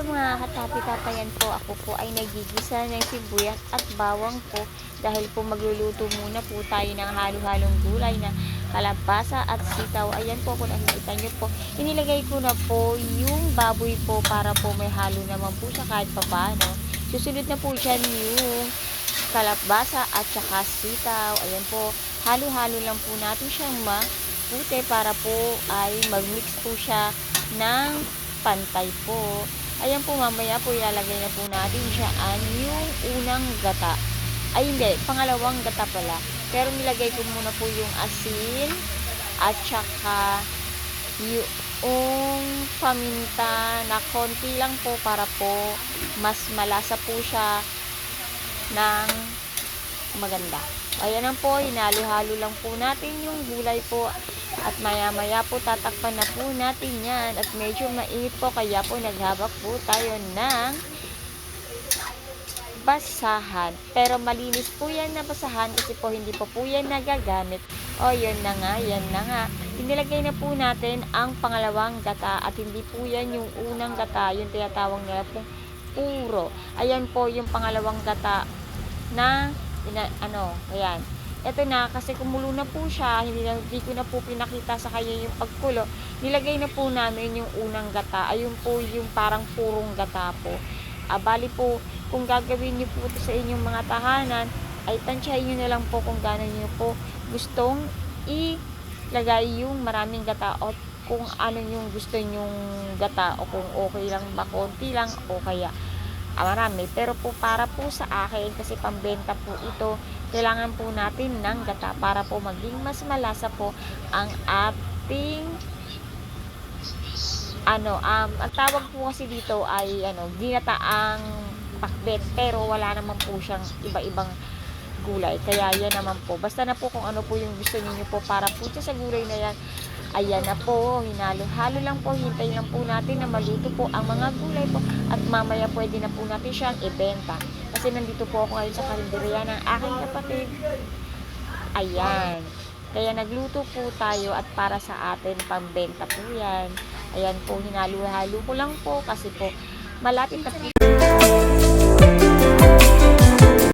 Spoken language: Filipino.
po mga katapi-tapayan po, ako po ay nagigisa ng sibuyas at bawang po dahil po magluluto muna po tayo ng halo-halong gulay na kalabasa at sitaw. Ayan po, kung nakikita nyo po, inilagay ko na po yung baboy po para po may halo naman po siya kahit papaano. Susunod na po dyan yung kalabasa at saka sitaw. Ayan po, halo-halo lang po natin siyang mabuti para po ay mag-mix po siya ng pantay po. Ayan po, mamaya po ilalagay na po natin dyan yung unang gata. Ay hindi, pangalawang gata pala. Pero nilagay ko muna po yung asin at saka yung paminta na konti lang po para po mas malasa po siya ng maganda. Ayan lang po, hinalo-halo lang po natin yung gulay po at maya-maya po tatakpan na po natin yan at medyo mainit po kaya po naghabak po tayo ng basahan. Pero malinis po yan na basahan kasi po hindi po yan nagagamit. O yun na nga, yan na nga. Inilagay na po natin ang pangalawang gata at hindi po yan yung unang gata, yung tinatawag nila pong puro. Ayan po yung pangalawang gata na ayan. Ito na, kasi kumulo na po siya, hindi ko na po pinakita sa kanya yung pagkulo. Nilagay na po namin yung unang gata. Ayun po yung parang purong gata po. Bali po, kung gagawin niyo po ito sa inyong mga tahanan, ay tansyahin niyo na lang po kung gano'n niyo po gustong ilagay yung maraming gata o kung ano yung gusto nyong gata o kung okay lang ba, konti lang o kaya marami. Pero po para po sa akin, kasi pambenta po ito, kailangan po natin ng gata para po maging mas malasa po ang ating ang tawag po kasi dito ay ginataang pakbet, pero wala naman po siyang iba-ibang gulay. Kaya yan naman po. Basta na po kung ano po yung gusto niyo po para po sa gulay na yan. Ayan na po, hinalo-halo lang po, hintayin lang po natin na maluto po ang mga gulay po at mamaya pwede na po natin siyang ibenta. Kasi nandito po ako ngayon sa karinderya ng aking kapatid. Ayan. Kaya nagluto po tayo at para sa atin pambenta po yan. Ayan po, hinalo-halo ko lang po kasi po malapit na po